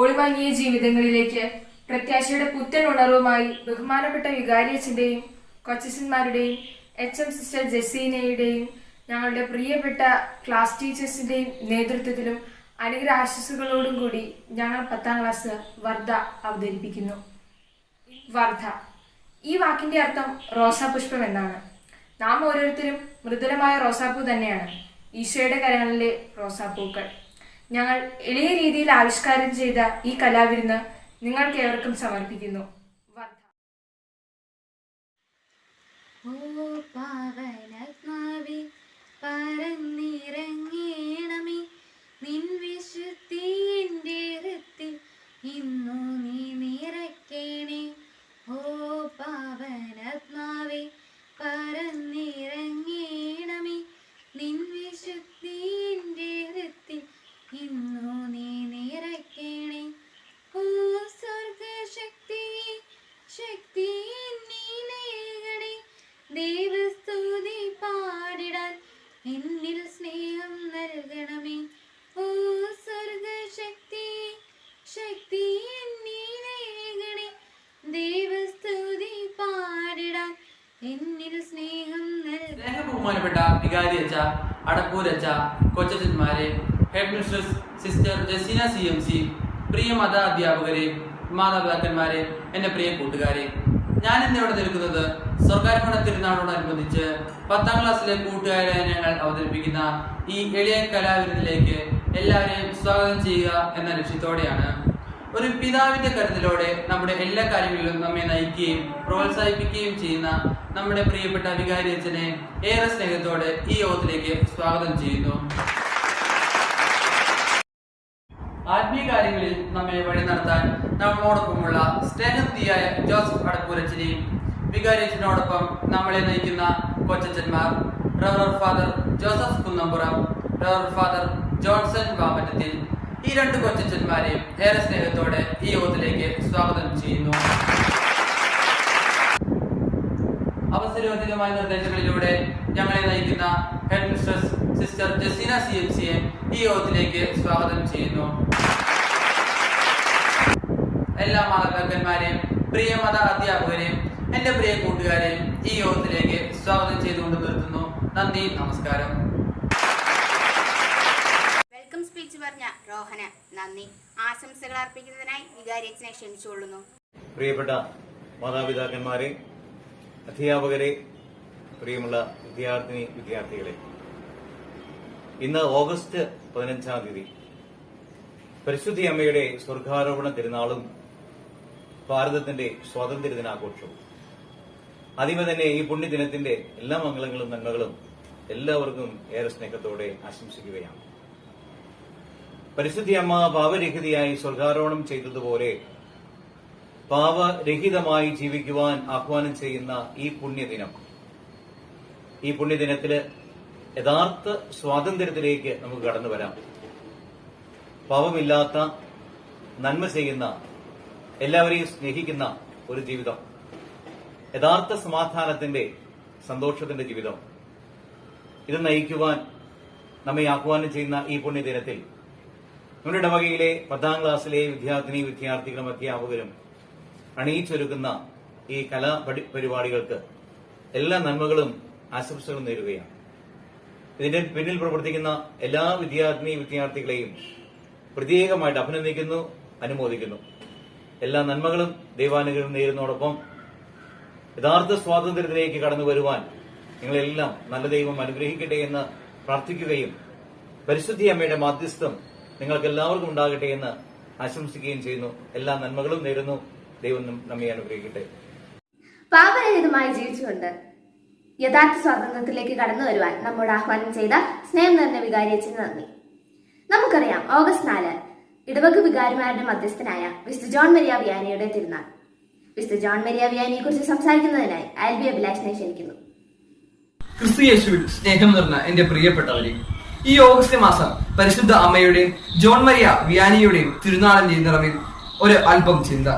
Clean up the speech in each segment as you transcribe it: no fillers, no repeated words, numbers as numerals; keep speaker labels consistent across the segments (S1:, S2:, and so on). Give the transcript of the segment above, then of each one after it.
S1: ഒളിമങ്ങിയ ജീവിതങ്ങളിലേക്ക് പ്രത്യാശയുടെ പുത്തൻ ഉണർവുമായി ബഹുമാനപ്പെട്ട വികാരിയച്ഛന്റെയും കൊച്ചച്ഛന്മാരുടെയും HM സിസ്റ്റർ ജെസീനയുടെയും ഞങ്ങളുടെ പ്രിയപ്പെട്ട ക്ലാസ് ടീച്ചേഴ്സിന്റെയും നേതൃത്വത്തിലും അനുഗ്രഹ ആശംസകളോടും കൂടി ഞങ്ങൾ 10ാം ക്ലാസ് വർദ്ധ അവതരിപ്പിക്കുന്നു. വർദ്ധ ഈ വാക്കിന്റെ അർത്ഥം റോസാപുഷ്പം എന്നാണ്. നാം ഓരോരുത്തരും മൃദുലമായ റോസാപ്പൂ തന്നെയാണ്, ഈശോയുടെ കരങ്ങളിലെ റോസാപ്പൂക്കൾ. ഞങ്ങൾ എളിയ രീതിയിൽ ആവിഷ്കാരം ചെയ്ത ഈ കലാവിരുന്ന് നിങ്ങൾക്ക് ഏവർക്കും സമർപ്പിക്കുന്നു. വർദ്ധ.
S2: ഓ പാവനാത്മാവേ പറന്നിറങ്ങേണമേ, നിൻ വിശുദ്ധി എൻ്റെ ഹൃത്തിൽ ഇന്നു നീ നിറയ്ക്കണേ. ഓ പാവനാത്മാവേ പറന്നിറങ്ങേണമേ, നിൻ വിശുദ്ധി എൻ്റെ ഹൃത്തിൽ ഇന്നു നീ നിറയ്ക്കണേ. ഓ സ്വർഗശക്തി ശക്തി എന്നിലേകണേ, ദൈവസ്തുതി പാടിടാൻ എന്നിൽ സ്നേഹം നൽകണമേ. ഓ സ്വർഗശക്തി ശക്തി എന്നിലേകണേ, ദൈവസ്തുതി പാടിടാൻ എന്നിൽ സ്നേഹം നൽകണമേ.
S3: ബഹുമാനപ്പെട്ട വികാരിയച്ഛ, അടപ്പൂരച്ഛ, കൊച്ചച്ഛന്മാരെ, head mistress sister Jaseena CMC, പ്രിയ മത അധ്യാപകരെ, മാതാപിതാക്കന്മാരെ, എൻ്റെ പ്രിയ കൂട്ടുകാരെ, ഞാൻ ഇന്നിവിടെ നിൽക്കുന്നത് സ്വർഗാരോഹണ തിരുനാളോടനുബന്ധിച്ച് 10ാം ക്ലാസ്സിലെ കൂട്ടുകാരായ ഞങ്ങൾ അവതരിപ്പിക്കുന്ന ഈ എളിയ കലാവിരുന്നിലേക്ക് എല്ലാവരെയും സ്വാഗതം ചെയ്യുക എന്ന ലക്ഷ്യത്തോടെയാണ്. ഒരു പിതാവിന്റെ കരുതലോടെ നമ്മുടെ എല്ലാ കാര്യങ്ങളിലും നമ്മെ നയിക്കുകയും പ്രോത്സാഹിപ്പിക്കുകയും ചെയ്യുന്ന നമ്മുടെ പ്രിയപ്പെട്ട വികാരിയച്ഛനെ ഏറെ സ്നേഹത്തോടെ ഈ യോഗത്തിലേക്ക് സ്വാഗതം ചെയ്യുന്നു. ആത്മീയ കാര്യങ്ങളിൽ നമ്മെ വഴി നടത്താൻ നമ്മോടൊപ്പമുള്ള സ്നേഹനിധിയായ ജോസഫ് അടപ്പൂരച്ഛനെയും വികാരിയച്ഛനോടൊപ്പം നമ്മളെ നയിക്കുന്ന കൊച്ചച്ഛന്മാർ റവറർ father Joseph Kunnampuram, റവറർ father Johnson വാമറ്റത്തിൽ, ഈ 2 കൊച്ചച്ഛന്മാരെയും ഏറെ സ്നേഹത്തോടെ ഈ യോഗത്തിലേക്ക് സ്വാഗതം ചെയ്യുന്നു. അവസരോചിതമായ നിർദ്ദേശങ്ങളിലൂടെ ഞങ്ങളെ നയിക്കുന്ന ഹെഡ് മിസ്ട്രസ് സിസ്റ്റർ ജസീന CMCയെ ഈ യോഗത്തിലേക്ക് സ്വാഗതം ചെയ്യുന്നു. എല്ലാ മാതാപിതാക്കന്മാരെയും പ്രിയ മത അധ്യാപകരെയും എൻ്റെ പ്രിയ കൂട്ടുകാരെയും ഈ യോഗത്തിലേക്ക് സ്വാഗതം ചെയ്തുകൊണ്ട് നിർത്തുന്നു. നന്ദി, നമസ്കാരം.
S2: വെൽക്കം സ്പീച്ച് പറഞ്ഞ രോഹന നന്ദി. ആശംസകൾ അർപ്പിക്കുന്നതിനായി വികാരിയച്ഛനെ ക്ഷണിച്ചുകൊള്ളുന്നു.
S4: പ്രിയപ്പെട്ട മാതാപിതാക്കന്മാരെ, അധ്യാപകരെ, പ്രിയമുള്ള വിദ്യാർത്ഥികളെ, ഇന്ന് ഓഗസ്റ്റ് 15-ാം തീയതി പരിശുദ്ധി അമ്മയുടെ സ്വർഗാരോപണ തിരുനാളും ഭാരതത്തിന്റെ സ്വാതന്ത്ര്യ ദിനാഘോഷവും. ആദ്യമേ തന്നെ ഈ പുണ്യദിനത്തിന്റെ എല്ലാ മംഗളങ്ങളും നന്മകളും എല്ലാവർക്കും ഏറെ സ്നേഹത്തോടെ ആശംസിക്കുകയാണ്. പരിശുദ്ധി അമ്മ പാപരഹിതയായി സ്വർഗാരോഹണം ചെയ്തതുപോലെ പാപരഹിതമായി ജീവിക്കുവാൻ ആഹ്വാനം ചെയ്യുന്ന ഈ പുണ്യദിനത്തില് യഥാർത്ഥ സ്വാതന്ത്ര്യത്തിലേക്ക് നമുക്ക് കടന്നു വരാം. പാപമില്ലാത്ത, നന്മ ചെയ്യുന്ന, എല്ലാവരെയും സ്നേഹിക്കുന്ന ഒരു ജീവിതം, യഥാർത്ഥ സമാധാനത്തിന്റെ, സന്തോഷത്തിന്റെ ജീവിതം, ഇത് നയിക്കുവാൻ നമ്മെ ആഹ്വാനം ചെയ്യുന്ന ഈ പുണ്യദിനത്തിൽ നമ്മുടെ ഇടവകയിലെ 10ാം ക്ലാസ്സിലെ വിദ്യാർത്ഥികളും അധ്യാപകരും അണിയിച്ചൊരുക്കുന്ന ഈ കലാപരിപാടികൾക്ക് എല്ലാ നന്മകളും ആശംസകളും നേരുകയാണ്. ഇതിന്റെ പിന്നിൽ പ്രവർത്തിക്കുന്ന എല്ലാ വിദ്യാർത്ഥികളെയും പ്രത്യേകമായിട്ട് അഭിനന്ദിക്കുന്നു, അനുമോദിക്കുന്നു. എല്ലാ നന്മകളും ദൈവാനുഗ്രഹം നേരുന്നതോടൊപ്പം യഥാർത്ഥ സ്വാതന്ത്ര്യത്തിലേക്ക് കടന്നു വരുവാൻ നിങ്ങളെല്ലാം നല്ല ദൈവം അനുഗ്രഹിക്കട്ടെ എന്ന് പ്രാർത്ഥിക്കുകയും പരിശുദ്ധി അമ്മയുടെ മാധ്യസ്ഥം നിങ്ങൾക്ക് എല്ലാവർക്കും ഉണ്ടാകട്ടെ എന്ന് ആശംസിക്കുകയും ചെയ്യുന്നു. എല്ലാ നന്മകളും നേരുന്നു. ദൈവം നമ്മെ അനുഗ്രഹിക്കട്ടെ.
S5: പാപരഹിതമായി ജീവിച്ചുകൊണ്ട് യഥാർത്ഥ സ്വാതന്ത്ര്യത്തിലേക്ക് കടന്നു വരുവാൻ നമ്മോട് ആഹ്വാനം ചെയ്ത സ്നേഹം നിറഞ്ഞ വികാരിയച്ഛന് നന്ദി. നമുക്കറിയാം, ഓഗസ്റ്റ് 4 ഇടവക വികാരിമാരുടെ മധ്യസ്ഥനായ വിശുദ്ധ ജോൺ മരിയ വിയാനിയുടെ തിരുനാൾ. വിശുദ്ധ ജോൺ മരിയ വിയാനിയെ കുറിച്ച് സംസാരിക്കുന്നതിനായി ALB അഭിലാഷിനെ ക്ഷണിക്കുന്നു.
S3: ക്രിസ്തു യേശുവിൽ സ്നേഹം നിറഞ്ഞ എന്റെ പ്രിയപ്പെട്ടവരെ, ഈ ഓഗസ്റ്റ് മാസം പരിശുദ്ധ അമ്മയുടെയും ജോൺ മരിയ വിയാനിയുടെയും തിരുനാളിന്റെ നിറവിൽ ഒരു അല്പം ചിന്ത.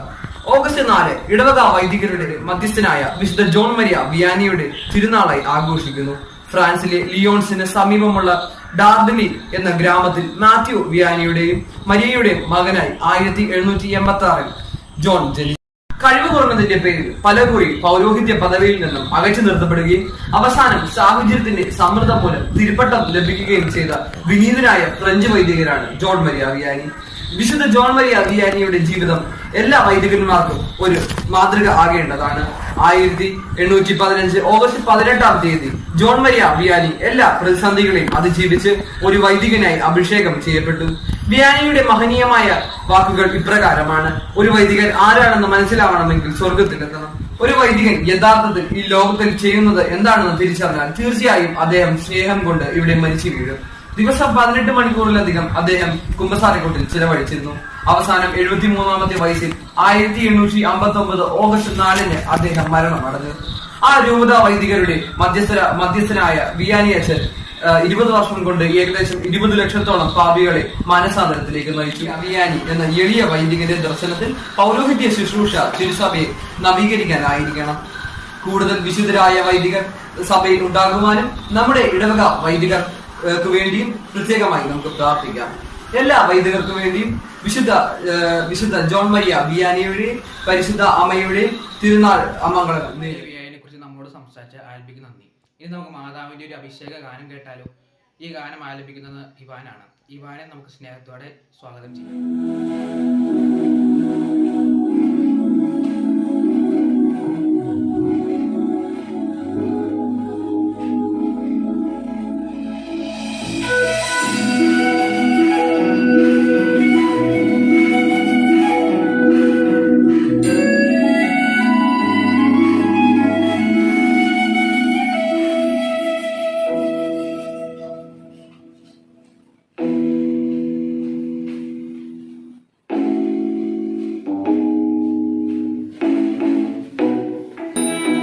S3: ഓഗസ്റ്റ് 4 ഇടവക വൈദികരുടെ മധ്യസ്ഥനായ വിശുദ്ധ ജോൺ മരിയ വിയാനിയുടെ തിരുനാളായി ആഘോഷിക്കുന്നു. ഫ്രാൻസിലെ ലിയോൺസിന് സമീപമുള്ള
S6: ഡാർഡ്ലി എന്ന ഗ്രാമത്തിൽ മാത്യു വിയാനിയുടെയും മരിയയുടെയും മകനായി 1786 ജോൺ ജനിച്ചു. കഴിവ് കുറഞ്ഞതിന്റെ പേരിൽ പലകുറി പൗരോഹിത്യ പദവിയിൽ നിന്നും അകറ്റി നിർത്തപ്പെടുകയും അവസാനം സാഹചര്യത്തിന്റെ സമ്മർദ്ദം മൂലം തിരുപ്പട്ടം ലഭിക്കുകയും ചെയ്ത വിനീതനായ ഫ്രഞ്ച് വൈദികരാണ് ജോൺ മരിയ വിയാനി. വിശുദ്ധ ജോൺ മരിയ വിയാനിയുടെ ജീവിതം എല്ലാ വൈദികന്മാർക്കും ഒരു മാതൃക ആകേണ്ടതാണ്. 1815 ഓഗസ്റ്റ് 18 ജോൺ മരിയ വിയാനി എല്ലാ പ്രതിസന്ധികളെയും അതിജീവിച്ച് ഒരു വൈദികനായി അഭിഷേകം ചെയ്യപ്പെട്ടു. വിയാനിയുടെ മഹനീയമായ വാക്കുകൾ ഇപ്രകാരമാണ്: ഒരു വൈദികൻ ആരാണെന്ന് മനസ്സിലാവണമെങ്കിൽ സ്വർഗത്തിലെത്തണം. ഒരു വൈദികൻ യഥാർത്ഥത്തിൽ ഈ ലോകത്തിൽ ചെയ്യുന്നത് എന്താണെന്ന് തിരിച്ചറിഞ്ഞാൽ തീർച്ചയായും അദ്ദേഹം സ്നേഹം കൊണ്ട് ഇവിടെ മരിച്ചു വീഴും. ദിവസം 18 മണിക്കൂറിലധികം അദ്ദേഹം കുമ്പസാരക്കൂട്ടിൽ ചിലവഴിച്ചിരുന്നു. അവസാനം 73-ാമത്തെ വയസ്സിൽ 1859 ഓഗസ്റ്റ് 4 അദ്ദേഹം മരണമടഞ്ഞു. ആ രൂപത വൈദികരുടെ മധ്യസ്ഥനായ വിയാനി അച്ഛൻ 20 വർഷം കൊണ്ട് ഏകദേശം 20 ലക്ഷത്തോളം പാപികളെ മാനസാന്തരത്തിലേക്ക് നയിച്ചു. വിയാനി എന്ന എളിയ വൈദികന്റെ ദർശനത്തിൽ പൗരോഹിത്യ ശുശ്രൂഷ തിരുസഭയെ നവീകരിക്കാനായിരിക്കണം. കൂടുതൽ വിശുദ്ധരായ വൈദികർ സഭയിൽ ഉണ്ടാകുവാനും നമ്മുടെ ഇടവക വൈദികർക്ക് വേണ്ടിയും പ്രത്യേകമായി നമുക്ക് പ്രാർത്ഥിക്കാം. എല്ലാ വൈദികർക്കും വേണ്ടിയും വിശുദ്ധ ജോൺ മരിയ വിയാനിയുടെയും പരിശുദ്ധ അമ്മയുടെയും തിരുനാൾ അമംഗളങ്ങൾ
S3: വിയാനിയെ കുറിച്ച് നമ്മോട് സംസാരിച്ച ആൽബിക്ക് നന്ദി. ഇനി നമുക്ക് മാതാവിന്റെ ഒരു അഭിഷേക ഗാനം കേട്ടാലോ? ഈ ഗാനം ആലപിക്കുന്നത് ഇവാനാണ്. ഇവാനെ നമുക്ക് സ്നേഹത്തോടെ സ്വാഗതം ചെയ്യാം.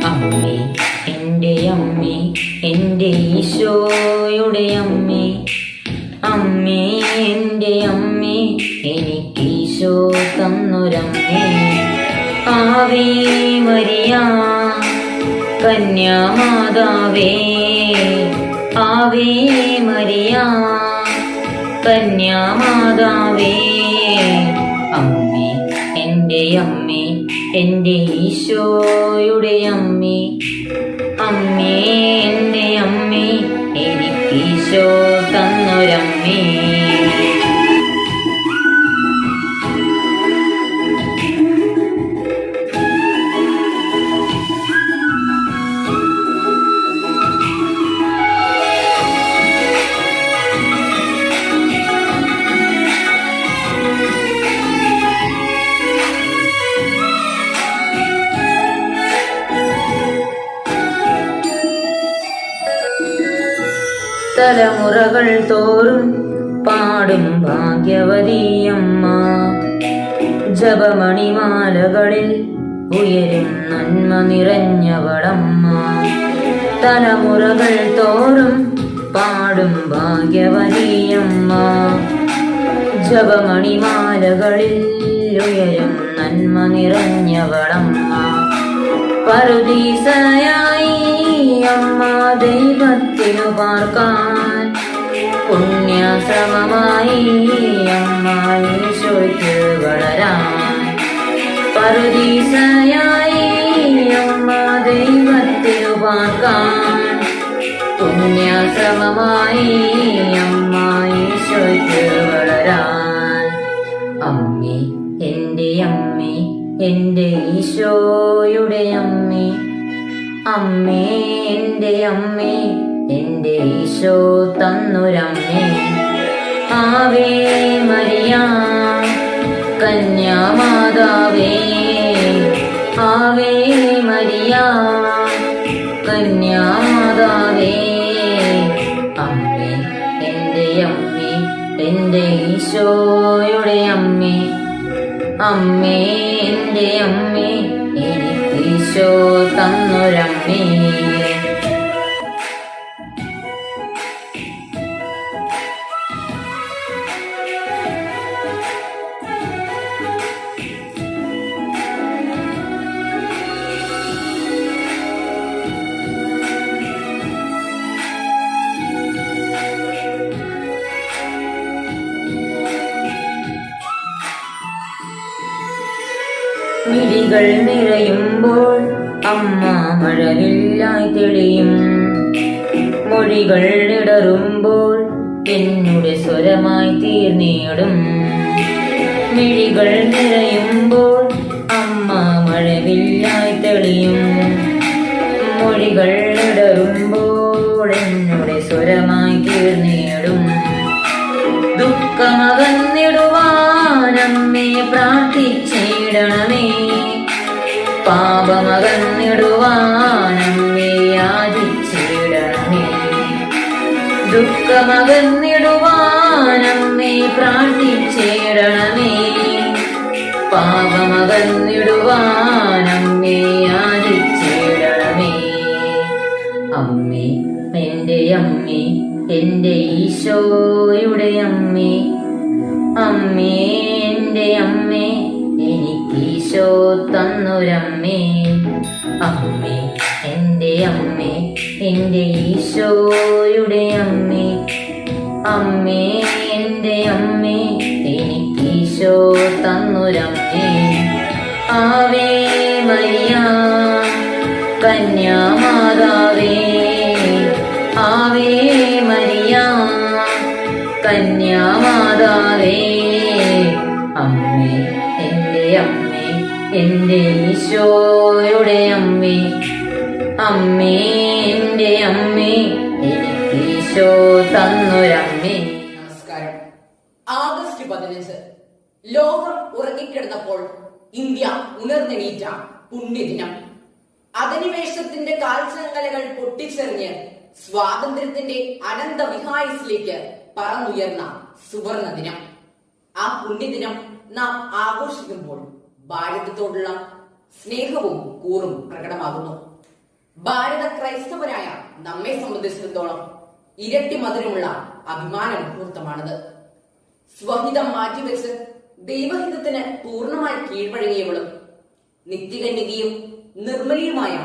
S7: അമ്മേ, എൻ്റെ അമ്മേ, എൻ്റെ ഈശോയുടെ അമ്മേ, അമ്മേ, എൻ്റെ അമ്മേ, എനിക്ക് ഈശോ തന്നൊരമ്മേ. ആവേ മരിയ കന്യാമാതാവേ, ആവേ മരിയ കന്യാമാതാവേ. അമ്മേ, എൻ്റെ അമ്മേ, എൻ്റെ ഈശോയുടെ അമ്മേ, അമ്മേ, എൻ്റെ അമ്മേ, എനിക്ക് ഈശോ തന്നൊരമ്മേ. തലമുറകൾ തോറും പാടും ഭാഗ്യവതിയമ്മ, ജപമണിമാലകളിൽ ഉയരും നന്മ നിറഞ്ഞവളമ്മ. തലമുറകൾ തോറും പാടും ഭാഗ്യവതിയമ്മ, ജപമണിമാലകളിൽ ഉയരും നന്മ നിറഞ്ഞവളമ്മ. പറുദീസയായി അമ്മ ദൈവത്തിനു പാർക്കാൻ, പുണ്യശ്രമമായി അമ്മ ഈശോയ്ക്ക് വളരാൻ. പറുദീസയായി അമ്മ ദൈവത്തിനു പാർക്കാൻ, പുണ്യശ്രമമായി അമ്മ ഈശോയ്ക്ക് വളരാൻ. അമ്മേ, എൻ്റെ അമ്മേ, എൻ്റെ ഈശോയുടെ അമ്മേ, അമ്മേ, എൻ്റെ അമ്മേ, എൻ്റെ ഈശോ തന്നൊരമ്മേ. ആവേ മരിയ കന്യാമാതാവേ, ആവേ മരിയ കന്യാമാതാവേ. അമ്മേ, എൻ്റെ അമ്മേ, എൻ്റെ ഈശോയുടെ അമ്മേ, അമ്മേ, എൻ്റെ അമ്മേ, എനിക്ക് ഈശോ തന്നൊരമ്മേ. മിഴികൾ നിറയുമ്പോൾ അമ്മ മഴവില്ലായി തെളിയും. മൊഴികൾ ഇടറുമ്പോൾ എന്നുടെ സ്വരമായി തീർന്നിടും. മിഴികൾ നിറയുമ്പോൾ അമ്മ മഴവില്ലായി തെളിയും. മൊഴികൾ ഇടറുമ്പോൾ എന്നുടെ സ്വരമായി തീർന്നിടും. ദുഃഖമകന്നിടുവാനമ്മേ പ്രാർത്ഥിച്ചിടണമേ. പാപമകന്നിടുവാനമ്മേ യാചിച്ചിടണമേ. ദുഃഖമകന്നിടുവാനമ്മേ പ്രാർത്ഥിച്ചിടണമേ. പാപമകന്നിടുവാനമ്മേ യാചിച്ചിടണമേ. അമ്മേ എന്റെ അമ്മേ, എന്റെ ഈശോയുടെ അമ്മേ. അമ്മേ എന്റെ അമ്മേ, എനിക്ക് ഈശോ തന്നൊരമ്മേ. അമ്മേ എന്റെ അമ്മേ, എന്റെ ഈശോയുടെ അമ്മേ. അമ്മേ എന്റെ അമ്മേ, എനിക്ക് ഈശോ തന്നൊരമ്മേ. ആവേ മരിയ കന്യാമാതാവേ. ആവേ മരിയ കന്യാമാതാവേ. അമ്മേ എന്റെ അമ്മേ, എന്റെ ഈശോയുടെ അമ്മേ. അമ്മേ എന്റെ അമ്മേ, എനിക്ക് ഈശോ തന്നൊരമ്മേ.
S8: നമസ്കാരം. ആഗസ്റ്റ് 15 ലോകം ഉറങ്ങിക്കിടന്നപ്പോൾ ഇന്ത്യ ഉണർന്നെണീറ്റ പുണ്യദിനം. അധിനിവേശത്തിന്റെ കാൽച്ചങ്ങലകൾ പൊട്ടിച്ചെറിഞ്ഞ് സ്വാതന്ത്ര്യത്തിന്റെ അനന്ത വിഹായസിലേക്ക് പറന്നുയർന്ന സുവർണ ദിനം. ആ പുണ്യദിനം നാം ആഘോഷിക്കുമ്പോൾ ഭാരതത്തോടുള്ള സ്നേഹവും കൂറും പ്രകടമാകുന്നു. ഭാരത ക്രൈസ്തവരായ നമ്മെ സംബന്ധിച്ചിടത്തോളം ഇരട്ടി മധുരമുള്ള അഭിമാന മുഹൂർത്തമാണത്. സ്വഹിതം മാറ്റിവെച്ച് ദൈവഹിതത്തിന് പൂർണ്ണമായി കീഴ്വഴങ്ങിയവളും നിത്യകന്യകയും നിർമ്മലിയുമായ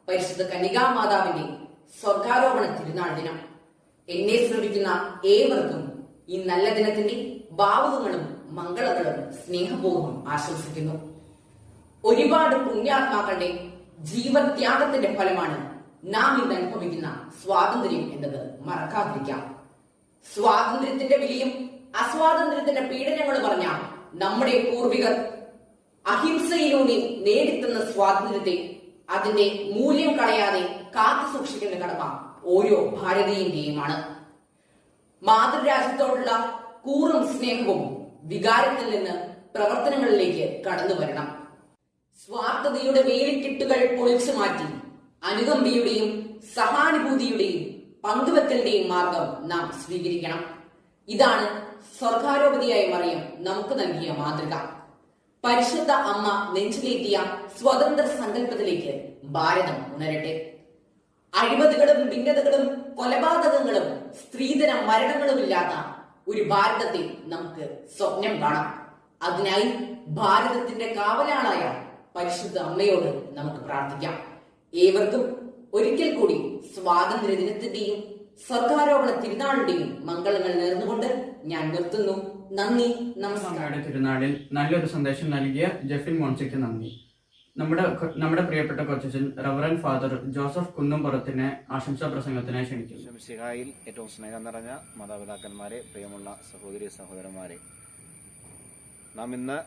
S8: പരിശുദ്ധ കന്യകാമാതാവിന്റെ സ്വർഗാരോപണ തിരുനാൾ ദിനം. എന്നെ ശ്രമിക്കുന്ന ഏവർക്കും ഈ നല്ല ദിനത്തിന്റെ ഭാവുകങ്ങളും മംഗളങ്ങളും സ്നേഹപൂർവ്വം ആശംസിക്കുന്നു. ഒരുപാട് പുണ്യാത്മാക്കളുടെ ജീവത്യാഗത്തിന്റെ ഫലമാണ് നാം ഇന്ന് അനുഭവിക്കുന്ന സ്വാതന്ത്ര്യം എന്നത് മറക്കാതിരിക്കാം. സ്വാതന്ത്ര്യത്തിന്റെ വിലയും അസ്വാതന്ത്ര്യത്തിന്റെ പീഡനങ്ങളും പറഞ്ഞ നമ്മുടെ പൂർവികർ അഹിംസയിലൂന്നി നേടിത്തന്ന സ്വാതന്ത്ര്യത്തെ അതിന്റെ മൂല്യം കളയാതെ കാത്തു സൂക്ഷിക്കേണ്ട കടമ ഓരോ ഭാരതീയന്റെയുമാണ്. മാതൃരാജ്യത്തോടുള്ള കൂറും സ്നേഹവും വികാരത്തിൽ നിന്ന് പ്രവർത്തനങ്ങളിലേക്ക് കടന്നു വരണം. സ്വാർത്ഥതയുടെ വേലിക്കെട്ടുകൾ പൊളിച്ചു മാറ്റി അനുകമ്പയുടെയും സഹാനുഭൂതിയുടെയും പങ്കുവെക്കലിന്റെയും മാർഗം നാം സ്വീകരിക്കണം. ഇതാണ് സ്വർഗാരോപതിയായ മറിയം നമുക്ക് നൽകിയ മാതൃക. പരിശുദ്ധ അമ്മ നെഞ്ചിലേറ്റിയ സ്വതന്ത്ര സങ്കല്പത്തിലേക്ക് ഭാരതം ഉണരട്ടെ. അഴിമതികളും ഭിന്നതകളും കൊലപാതകങ്ങളും സ്ത്രീധന മരണങ്ങളുമില്ലാത്ത ഒരു ഭാരതത്തെ നമുക്ക് സ്വപ്നം കാണാം. അതിനായി ഭാരതത്തിന്റെ കാവലാളായ പരിശുദ്ധ അമ്മയോട് നമുക്ക് പ്രാർത്ഥിക്കാം. ഏവർക്കും ഒരിക്കൽ കൂടി സ്വാതന്ത്ര്യ ദിനത്തിന്റെയും സർഗാരോപണ തിരുനാളിന്റെയും മംഗളങ്ങൾ നേർന്നുകൊണ്ട് ഞാൻ നിർത്തുന്നു. നന്ദി, നമസ്കാരം.
S3: തിരുനാളിൽ നല്ലൊരു സന്ദേശം നൽകിയ ജെഫിൻ മോൺസിക്ക് നന്ദി. നമ്മുടെ പ്രിയപ്പെട്ട കൊച്ചച്ഛൻ റവറൻ ഫാദർ ജോസഫ് കുന്നുംപുറത്തിനെ ആശംസാ പ്രസംഗത്തിനായി ക്ഷണിക്കുന്നു.
S4: മിശിഹായിൽ ഏറ്റവും സ്നേഹം നിറഞ്ഞ മാതാപിതാക്കന്മാരെ, പ്രിയമുള്ള സഹോദരി സഹോദരന്മാരെ, നാം ഇന്ന്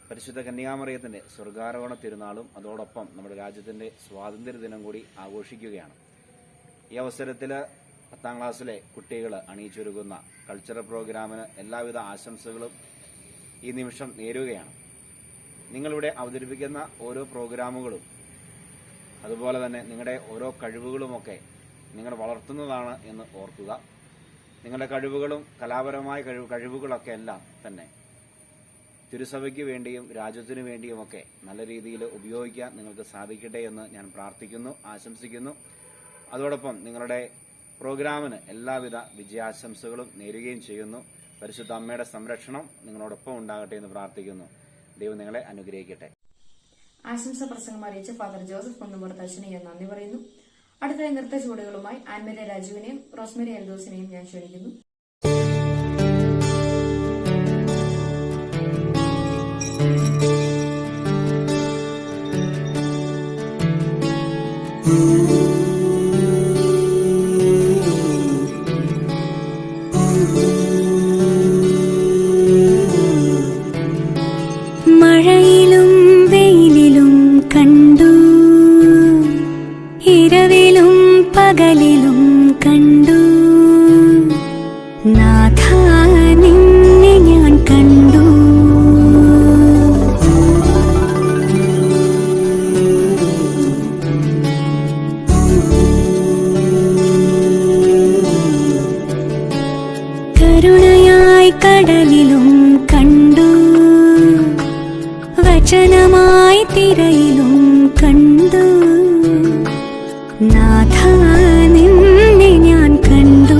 S4: പരിശുദ്ധ കന്യാമറിയത്തിന്റെ സ്വർഗാരോഹണ തിരുനാളും അതോടൊപ്പം നമ്മുടെ രാജ്യത്തിന്റെ സ്വാതന്ത്ര്യ ദിനം കൂടി ആഘോഷിക്കുകയാണ്. ഈ അവസരത്തിൽ 10ാം ക്ലാസ്സിലെ കുട്ടികൾ അണിയിച്ചൊരുക്കുന്ന കൾച്ചറൽ പ്രോഗ്രാമിന് എല്ലാവിധ ആശംസകളും ഈ നിമിഷം നേരുകയാണ്. നിങ്ങളിവിടെ അവതരിപ്പിക്കുന്ന ഓരോ പ്രോഗ്രാമുകളും അതുപോലെ തന്നെ നിങ്ങളുടെ ഓരോ കഴിവുകളുമൊക്കെ നിങ്ങൾ വളർത്തുന്നതാണ് എന്ന് ഓർക്കുക. നിങ്ങളുടെ കഴിവുകളും കലാപരമായ കഴിവുകളൊക്കെ എല്ലാം തന്നെ തിരുസഭയ്ക്ക് വേണ്ടിയും രാജ്യത്തിനു വേണ്ടിയുമൊക്കെ നല്ല രീതിയിൽ ഉപയോഗിക്കാൻ നിങ്ങൾക്ക് സാധിക്കട്ടെ എന്ന് ഞാൻ പ്രാർത്ഥിക്കുന്നു, ആശംസിക്കുന്നു. അതോടൊപ്പം നിങ്ങളുടെ പ്രോഗ്രാമിന് എല്ലാവിധ വിജയാശംസകളും നേരുകയും ചെയ്യുന്നു. പരിശുദ്ധ അമ്മയുടെ സംരക്ഷണം നിങ്ങളോടൊപ്പം ഉണ്ടാകട്ടെ എന്ന് പ്രാർത്ഥിക്കുന്നു. ദൈവം നിങ്ങളെ അനുഗ്രഹിക്കട്ടെ.
S1: ആശംസ പ്രസംഗം അറിയിച്ച ഫാദർ ജോസഫ് കുന്നുംപുറത്ത് അച്ഛനെ ഞാൻ നന്ദി പറയുന്നു. അടുത്ത നൃത്ത ചുവടുകളുമായി ആൻമേല രാജുവിനെയും റോസ്മേരി എൽദോസിനെയും ഞാൻ ക്ഷണിക്കുന്നു.
S9: മോചനമായി തിരയിലും കണ്ടു നാഥ നിന്നെ ഞാൻ കണ്ടു.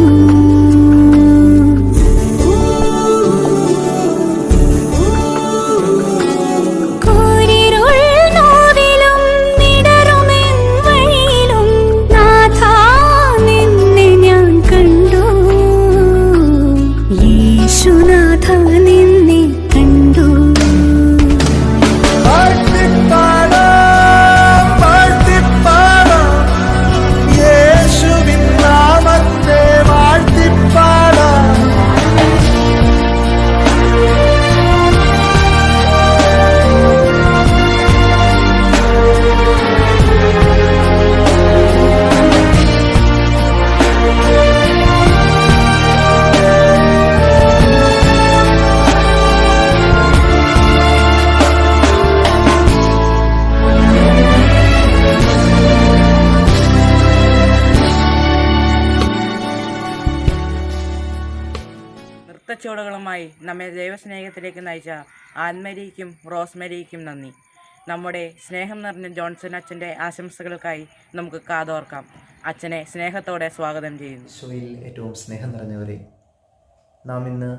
S10: നൃത്തച്ചുവടുകളുമായി നമ്മെ ദൈവസ്നേഹത്തിലേക്ക് നയിച്ച ആൻമരിക്കും റോസ്മരിക്കും നന്ദി. നമ്മുടെ സ്നേഹം നിറഞ്ഞ ജോൺസൺ അച്ഛൻ്റെ ആശംസകൾക്കായി നമുക്ക് കാതോർക്കാം. അച്ഛനെ സ്നേഹത്തോടെ സ്വാഗതം ചെയ്യുന്നു.
S11: ഈശോയിൽ ഏറ്റവും സ്നേഹം നിറഞ്ഞവരെ, നാം ഇന്ന്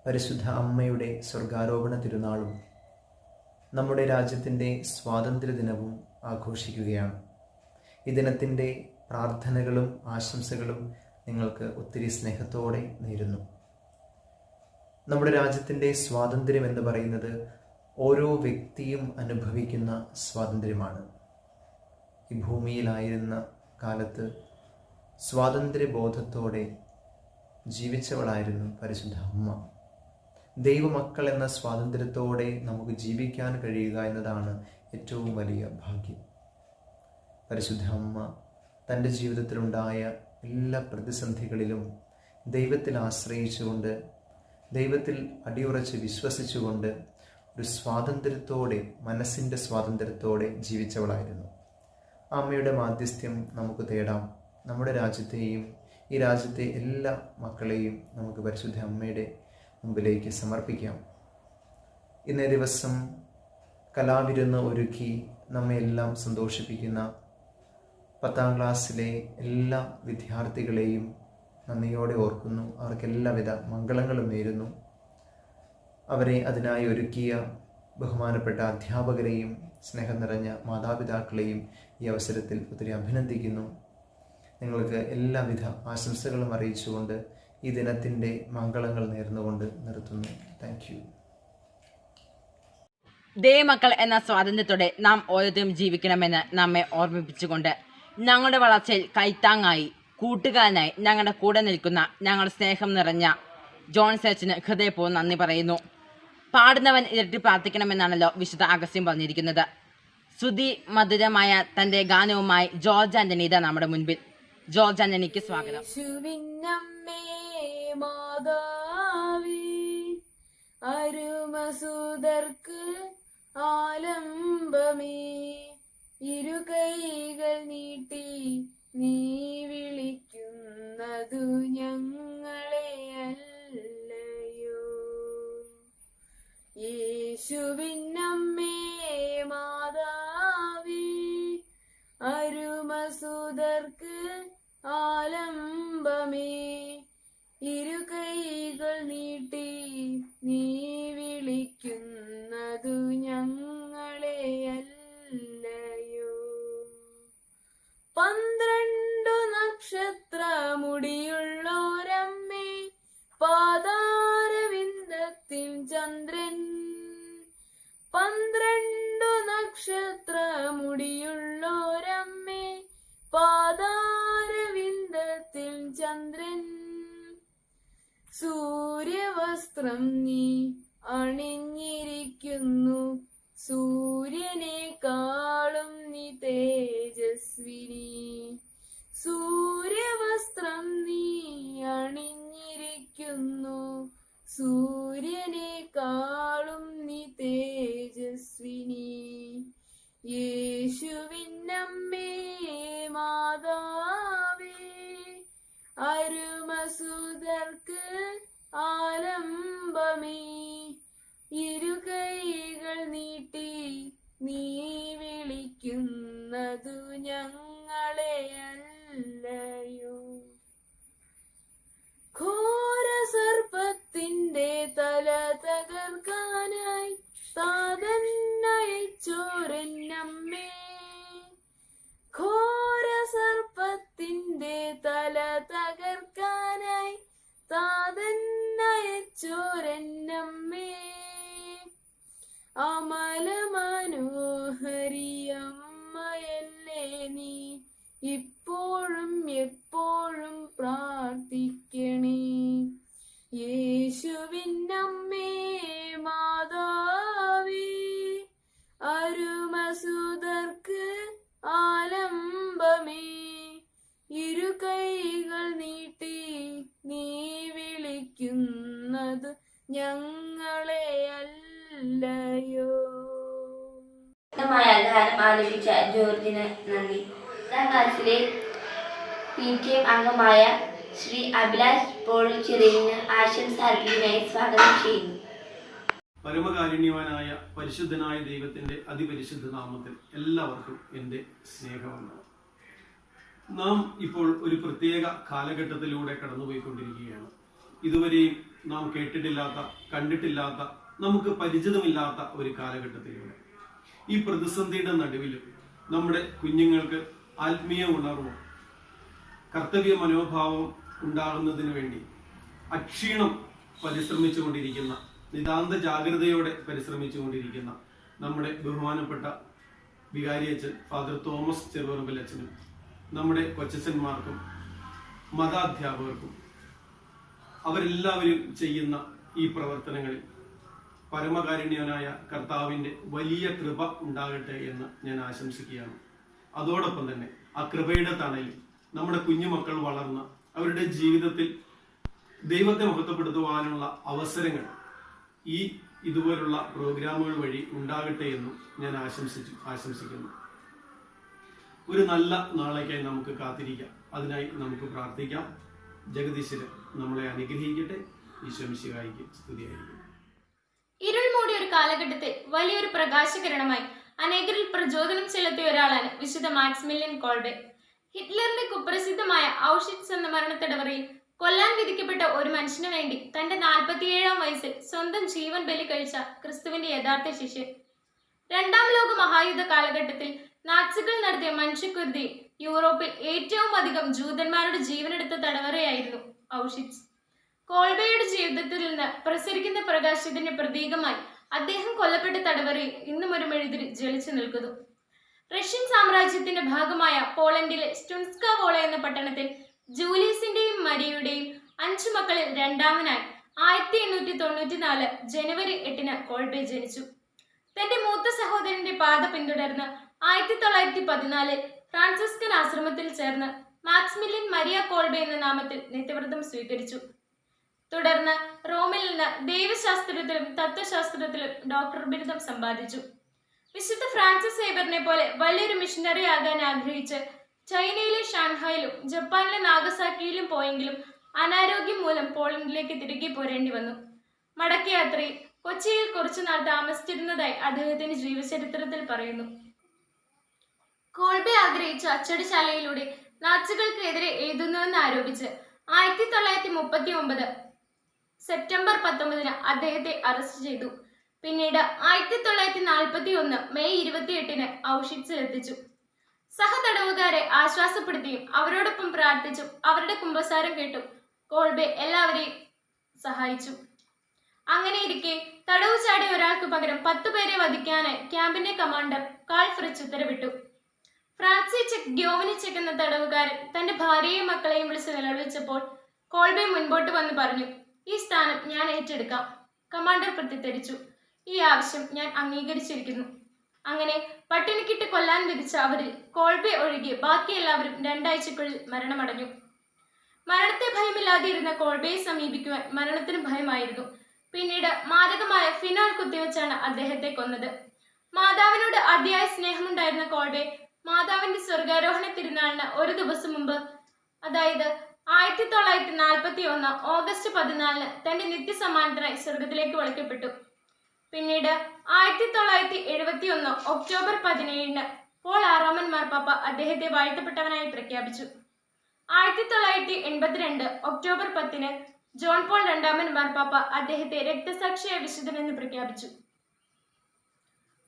S11: പരിശുദ്ധ അമ്മയുടെ സ്വർഗാരോപണ തിരുനാളും നമ്മുടെ രാജ്യത്തിൻ്റെ സ്വാതന്ത്ര്യദിനവും ആഘോഷിക്കുകയാണ്. ഈ ദിനത്തിൻ്റെ പ്രാർത്ഥനകളും ആശംസകളും നിങ്ങൾക്ക് ഒത്തിരി സ്നേഹത്തോടെ നേരുന്നു. നമ്മുടെ രാജ്യത്തിൻ്റെ സ്വാതന്ത്ര്യം എന്ന് പറയുന്നത് ഓരോ വ്യക്തിയും അനുഭവിക്കുന്ന സ്വാതന്ത്ര്യമാണ്. ഈ ഭൂമിയിലായിരുന്ന കാലത്ത് സ്വാതന്ത്ര്യബോധത്തോടെ ജീവിച്ചവളായിരുന്നു പരിശുദ്ധ അമ്മ. ദൈവമക്കൾ എന്ന സ്വാതന്ത്ര്യത്തോടെ നമുക്ക് ജീവിക്കാൻ കഴിയുക എന്നതാണ് ഏറ്റവും വലിയ ഭാഗ്യം. പരിശുദ്ധ അമ്മ തൻ്റെ ജീവിതത്തിലുണ്ടായ എല്ലാ പ്രതിസന്ധികളിലും ദൈവത്തിൽ ആശ്രയിച്ചുകൊണ്ട്, ദൈവത്തിൽ അടിയുറച്ച് വിശ്വസിച്ചുകൊണ്ട് ഒരു സ്വാതന്ത്ര്യത്തോടെ, മനസ്സിൻ്റെ സ്വാതന്ത്ര്യത്തോടെ ജീവിച്ചവളായിരുന്നു. അമ്മയുടെ മാധ്യസ്ഥ്യം നമുക്ക് തേടാം. നമ്മുടെ രാജ്യത്തെയും ഈ രാജ്യത്തെ എല്ലാ മക്കളെയും നമുക്ക് പരിശുദ്ധ അമ്മയുടെ മുമ്പിലേക്ക് സമർപ്പിക്കാം. ഇന്നേ ദിവസം കലാവിരുന്ന് ഒരുക്കി നമ്മെയെല്ലാം സന്തോഷിപ്പിക്കുന്ന 10ാം ക്ലാസ്സിലെ എല്ലാ വിദ്യാർത്ഥികളെയും നന്ദിയോടെ ഓർക്കുന്നു. അവർക്ക് എല്ലാവിധ മംഗളങ്ങളും നേരുന്നു. അവരെ അതിനായി ഒരുക്കിയ ബഹുമാനപ്പെട്ട അധ്യാപകരെയും സ്നേഹം നിറഞ്ഞ മാതാപിതാക്കളെയും ഈ അവസരത്തിൽ ഒത്തിരി അഭിനന്ദിക്കുന്നു. നിങ്ങൾക്ക് എല്ലാവിധ ആശംസകളും അറിയിച്ചുകൊണ്ട് ഈ ദിനത്തിൻ്റെ മംഗളങ്ങൾ നേർന്നുകൊണ്ട് നിർത്തുന്നു. Thank you.
S7: ദൈവമക്കൾ എന്ന സ്വാതന്ത്ര്യത്തോടെ നാം ഓരോരുത്തരും ജീവിക്കണമെന്ന് നമ്മെ ഓർമ്മിപ്പിച്ചുകൊണ്ട് ഞങ്ങളുടെ വളർച്ചയിൽ കൈത്താങ്ങായി, കൂട്ടുകാരനായി ഞങ്ങളുടെ കൂടെ നിൽക്കുന്ന ഞങ്ങളുടെ സ്നേഹം നിറഞ്ഞ ജോൺ സച്ചിന് ഹൃദയപൂർവ്വം നന്ദി പറയുന്നു. പാടുന്നവൻ ഇരട്ടി പ്രാർത്ഥിക്കണമെന്നാണല്ലോ വിശുദ്ധ അഗസ്ത്യൻ പറഞ്ഞിരിക്കുന്നത്. ശ്രുതി മധുരമായ തൻ്റെ ഗാനവുമായി ജോർജ് ആന്റണി ഇതാ നമ്മുടെ മുൻപിൽ. ജോർജ് ആന്റണിക്ക് സ്വാഗതം.
S12: അരുമസുതർക്ക് ആലംബമേ, ഇരു കൈകൾ നീട്ടി നീ വിളിക്കുന്നതു ഞങ്ങളെ അല്ലയോ. യേശുവിനമ്മേ മാതാവേ, അരുമസുതർക്ക് ആലംബമേ, ഇരു കൈകൾ നീട്ടി നീ വിളിക്കുന്നതു ഞങ്ങളെ അല്ലയോ. 12 നക്ഷത്രമുടിയുള്ളോരമ്മേ, പാതാരവിന്ദത്തിൽ ചന്ദ്രൻ. 12 നക്ഷത്രമുടിയുള്ളോരമ്മേ, പാതാരവിന്ദത്തിൽ ചന്ദ്രൻ. സൂര്യവസ്ത്രം നീ അണിഞ്ഞിരിക്കുന്നു, സൂര്യനേക്കാളും നീ തേജസ്വിനി. സൂര്യവസ്ത്രം നീ അണിഞ്ഞിരിക്കുന്നു, സൂര്യനേക്കാളും നീ തേജസ്വിനി. യേശുവിനമ്മേ മാതാവേ, അരുമസുതർക്ക് ആലംബമേ, നീട്ടി നീ വിളിക്കുന്നതു ഞങ്ങളെയല്ലയോ. ഘോര സർപ്പത്തിന്റെ തല തകർക്കാനായി താതന്നയച്ചോരെന്നമ്മേ. ഘോര സർപ്പത്തിന്റെ തല തകർക്കാനായി താതന്നയച്ചോരെന്നമ്മേ. അമല മനോഹരിയമ്മയല്ലേ നീ, ഇപ്പോഴും എപ്പോഴും പ്രാർത്ഥിക്കണേ. യേശുവിനമ്മേ മാതാവേ, അരുമസുതർക്ക് ആലംബമേ, ഇരു കൈകൾ നീട്ടി നീ വിളിക്കുന്നത് ഞങ്ങളെയല്ലയോ.
S5: ഗാനം ആലപിച്ച ജോർജിന് നന്ദി. 10ാം ക്ലാസ്സിലെ PTA അംഗമായ ശ്രീ അഭിലാഷ് പോൾ ചിറയിന് ആശംസ അർപ്പിക്കുന്നതിനായി സ്വാഗതം ചെയ്യുന്നു.
S13: പരമകാരുണ്യവാനായ പരിശുദ്ധനായ ദൈവത്തിന്റെ അതിപരിശുദ്ധ നാമത്തിൽ എല്ലാവർക്കും എൻ്റെ സ്നേഹവന്ദനം. നാം ഇപ്പോൾ ഒരു പ്രത്യേക കാലഘട്ടത്തിലൂടെ കടന്നുപോയിക്കൊണ്ടിരിക്കുകയാണ്. ഇതുവരെയും നാം കേട്ടിട്ടില്ലാത്ത, കണ്ടിട്ടില്ലാത്ത, നമുക്ക് പരിചിതമില്ലാത്ത ഒരു കാലഘട്ടത്തിലൂടെ. ഈ പ്രതിസന്ധിയുടെ നടുവിലും നമ്മുടെ കുഞ്ഞുങ്ങൾക്ക് ആത്മീയ ഉണർവും കർത്തവ്യ മനോഭാവവും ഉണ്ടാകുന്നതിന് വേണ്ടി അക്ഷീണം പരിശ്രമിച്ചുകൊണ്ടിരിക്കുന്ന, നിതാന്ത ജാഗ്രതയോടെ പരിശ്രമിച്ചുകൊണ്ടിരിക്കുന്ന നമ്മുടെ ബഹുമാനപ്പെട്ട വികാരിയച്ഛൻ ഫാദർ തോമസ് ചെറുപറമ്പിൽ അച്ഛനും നമ്മുടെ കൊച്ചച്ഛന്മാർക്കും മതാധ്യാപകർക്കും അവരെല്ലാവരും ചെയ്യുന്ന ഈ പ്രവർത്തനങ്ങളിൽ പരമകാരുണ്യവനായ കർത്താവിൻ്റെ വലിയ കൃപ ഉണ്ടാകട്ടെ എന്ന് ഞാൻ ആശംസിക്കുകയാണ്. അതോടൊപ്പം തന്നെ ആ കൃപയുടെ തണലിൽ നമ്മുടെ കുഞ്ഞുമക്കൾ വളർന്ന് അവരുടെ ജീവിതത്തിൽ ദൈവത്തെ മഹത്വപ്പെടുത്തുവാനുള്ള അവസരങ്ങൾ ഈ ഇതുപോലുള്ള പ്രോഗ്രാമുകൾ വഴി ഉണ്ടാകട്ടെ എന്നും ഞാൻ ആശംസിക്കുന്നു. ഒരു നല്ല നാളേക്കായി നമുക്ക് കാത്തിരിക്കാം. അതിനായി നമുക്ക് പ്രാർത്ഥിക്കാം. ജഗദീശ്വരൻ നമ്മളെ അനുഗ്രഹിക്കട്ടെ. ഈശോ മിശിഹായിക്ക് സ്തുതിയായിരിക്കും.
S14: ഇരുൾ മൂടിയ ഒരു കാലഘട്ടത്തിൽ വലിയൊരു പ്രകാശകിരണമായി അനേകരിൽ പ്രചോദനം ചെലുത്തിയ ഒരാളാണ് വിശുദ്ധ മാക്സിമിലിയൻ കോൾബെ. ഹിറ്റ്ലറിന്റെ കുപ്രസിദ്ധമായ ഔഷിറ്റ്സ് എന്ന മരണത്തടവറയിൽ കൊല്ലാൻ വിധിക്കപ്പെട്ട ഒരു മനുഷ്യനു വേണ്ടി തന്റെ 47-ാം വയസ്സിൽ സ്വന്തം ജീവൻ ബലി കഴിച്ച ക്രിസ്തുവിന്റെ യഥാർത്ഥ ശിഷ്യൻ. 2ാം ലോക മഹായുദ്ധ കാലഘട്ടത്തിൽ നാസികൾ നടത്തിയ മനുഷ്യക്കുരുതിയിൽ യൂറോപ്പിൽ ഏറ്റവും അധികം ജൂതന്മാരുടെ ജീവനെടുത്ത തടവറയായിരുന്നു ഔഷിറ്റ്സ്. കോൾബെയുടെ ജീവിതത്തിൽ നിന്ന് പ്രസരിക്കുന്ന പ്രകാശത്തിന്റെ പ്രതീകമായി അദ്ദേഹം കൊല്ലപ്പെട്ട തടവറയിൽ ഇന്നും ഒരു മെഴുതിരി ജ്വലിച്ചു നിൽക്കുന്നു. റഷ്യൻ സാമ്രാജ്യത്തിന്റെ ഭാഗമായ പോളണ്ടിലെ സ്റ്റുൻസ്ക വോള എന്ന പട്ടണത്തിൽ ജൂലിയസിന്റെയും മരിയയുടെയും 5 മക്കളിൽ രണ്ടാമനായി 1894 ജനുവരി 8 കോൾബെ ജനിച്ചു. തന്റെ മൂത്ത സഹോദരന്റെ പാത പിന്തുടർന്ന് 1914 ഫ്രാൻസിസ്കൻ ആശ്രമത്തിൽ ചേർന്ന് മാക്സിമിലിയൻ മരിയ കോൾബെ എന്ന നാമത്തിൽ നിത്യവ്രതം സ്വീകരിച്ചു. തുടർന്ന് റോമിൽ നിന്ന് ദൈവശാസ്ത്രത്തിലും തത്വശാസ്ത്രത്തിലും ഡോക്ടർ ബിരുദം സമ്പാദിച്ചു. വിശുദ്ധ ഫ്രാൻസിസ് സേവറിനെ പോലെ വലിയൊരു മിഷനറി ആകാൻ ആഗ്രഹിച്ച് ചൈനയിലെ ഷാൻഹായിലും ജപ്പാനിലെ നാഗസാക്കിയിലും പോയെങ്കിലും അനാരോഗ്യം മൂലം പോളണ്ടിലേക്ക് തിരികെ പോരേണ്ടി വന്നു. മടക്കയാത്രയിൽ കൊച്ചിയിൽ കുറച്ചുനാൾ താമസിച്ചിരുന്നതായി അദ്ദേഹത്തിന്റെ ജീവചരിത്രത്തിൽ പറയുന്നു. കോൾബെ ആഗ്രഹിച്ച അച്ചടിശാലയിലൂടെ നാസികൾക്കെതിരെ എഴുതുന്നുവെന്ന് ആരോപിച്ച് 1939 സെപ്റ്റംബർ 19 അദ്ദേഹത്തെ അറസ്റ്റ് ചെയ്തു. പിന്നീട് 1941 മെയ് 28 ഔഷിറ്റ്സിൽ എത്തിച്ചു. സഹതടവുകാരെ ആശ്വാസപ്പെടുത്തിയും അവരോടൊപ്പം പ്രാർത്ഥിച്ചും അവരുടെ കുമ്പസാരം കേട്ടും കോൾബെ എല്ലാവരെയും സഹായിച്ചു. അങ്ങനെയിരിക്കെ തടവു ചാടിയ ഒരാൾക്ക് പകരം 10 പേരെ വധിക്കാനായി ക്യാമ്പിന്റെ കമാൻഡർ കാൾ ഫ്രിച്ച് ഉത്തരവിട്ടു. ഫ്രാൻസിചെക് ഗ്യോവനിചെക് എന്ന തടവുകാരൻ തന്റെ ഭാര്യയെയും മക്കളെയും വിളിച്ച് നിലവിളിച്ചപ്പോൾ കോൾബെ മുൻപോട്ട് വന്ന് പറഞ്ഞു, ഈ സ്ഥാനം ഞാൻ ഏറ്റെടുക്കാം. കമാൻഡർ പ്രത്യുത്തരിച്ചു, ഈ ആവശ്യം ഞാൻ അംഗീകരിച്ചിരിക്കുന്നു. അങ്ങനെ പട്ടിണിക്കിട്ട് കൊല്ലാൻ വിധിച്ച അവരിൽ കോൾബെ ഒഴികെ ബാക്കി എല്ലാവരും 2 ആഴ്ചക്കുള്ളിൽ മരണമടഞ്ഞു. മരണത്തെ ഭയമില്ലാതെ ഇരുന്ന കോൾബെയെ സമീപിക്കുവാൻ മരണത്തിന് ഭയമായിരുന്നു. പിന്നീട് മാരകമായ ഫിനോൾ കുത്തിവെച്ചാണ് അദ്ദേഹത്തെ കൊന്നത്. മാതാവിനോട് അതിയായ സ്നേഹമുണ്ടായിരുന്ന കോൾബെ മാതാവിന്റെ സ്വർഗാരോഹണ തിരുനാളിന് ഒരു ദിവസം മുമ്പ്, അതായത് 1941 ഓഗസ്റ്റ് 14 തന്റെ നിത്യസമാനത്തിനായി സ്വർഗത്തിലേക്ക് വിളിക്കപ്പെട്ടു. പിന്നീട് 1971 ഒക്ടോബർ 17 പോൾ ആറാമൻ മാർപ്പാപ്പ അദ്ദേഹത്തെ വാഴ്ത്തപ്പെട്ടവനായി പ്രഖ്യാപിച്ചു. 1982 ഒക്ടോബർ 10 ജോൺ പോൾ രണ്ടാമൻ മാർപ്പാപ്പ അദ്ദേഹത്തെ രക്തസാക്ഷിയായ വിശുദ്ധനെന്ന് പ്രഖ്യാപിച്ചു.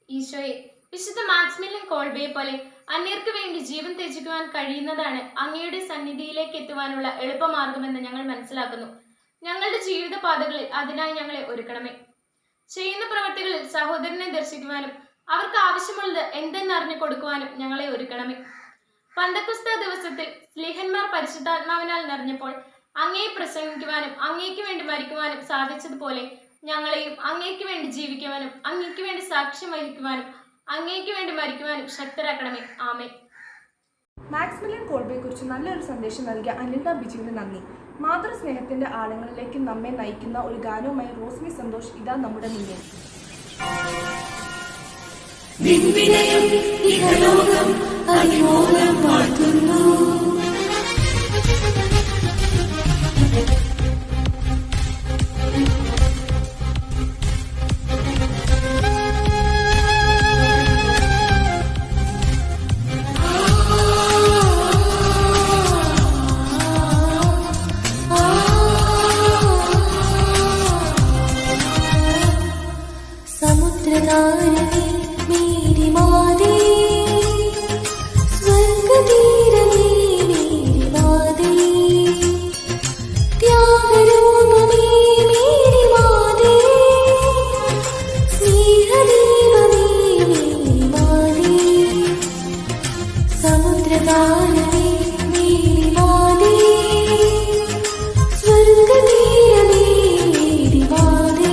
S14: ഈശോയെ, വിശുദ്ധ മാക്സിമിലിയൻ കോൾബയെ പോലെ അന്യർക്ക് വേണ്ടി ജീവൻ ത്യജിക്കുവാൻ കഴിയുന്നതാണ് അങ്ങയുടെ സന്നിധിയിലേക്ക് എത്തുവാനുള്ള എളുപ്പമാർഗമെന്ന് ഞങ്ങൾ മനസ്സിലാക്കുന്നു. ഞങ്ങളുടെ ജീവിതപാതകളിൽ അതിനായി ഞങ്ങളെ ഒരുക്കണമേ. ചെയ്യുന്ന പ്രവൃത്തികളിൽ സഹോദരനെ ദർശിക്കുവാനും അവർക്ക് ആവശ്യമുള്ളത് എന്തെന്നറിഞ്ഞു കൊടുക്കുവാനും ഞങ്ങളെ ഒരുക്കണമേ. പന്തക്കുസ്ത ദിവസത്തിൽ സ്ലീഹന്മാർ പരിശുദ്ധാത്മാവിനാൽ നിറഞ്ഞപ്പോൾ അങ്ങയെ പ്രസംഗിക്കുവാനും അങ്ങേക്ക് വേണ്ടി മരിക്കുവാനും സാധിച്ചതുപോലെ ഞങ്ങളെയും അങ്ങേക്ക് വേണ്ടി ജീവിക്കുവാനും അങ്ങേക്ക് വേണ്ടി സാക്ഷ്യം വഹിക്കുവാനും അങ്ങേക്ക് വേണ്ടി മരിക്കുവാനും ശക്തരാക്കണമേ. ആമേൻ.
S15: മാക്സിമിലിയൻ കോൾബയെ കുറിച്ച് നല്ലൊരു സന്ദേശം നൽകിയ അനിൽഡ ബിജുവിന് നന്ദി. മാതൃസ്നേഹത്തിന്റെ ആഴങ്ങളിലേക്ക് നമ്മെ നയിക്കുന്ന ഒരു ഗാനവുമായി റോസ്മി സന്തോഷ് ഇതാ നമ്മുടെ മുന്നിൽ.
S9: സമുദ്രതാരമേ മേരി മാതേ, സ്വർഗതീരമേ മേരി മാതേ, ത്യാഗരൂപമേ മേരി മാതേ, സ്നേഹദീപമേ മേരി മാതേ, സമുദ്രതാരമേ മേരി മാതേ, സ്വർഗതീരമേ മേരി മാതേ,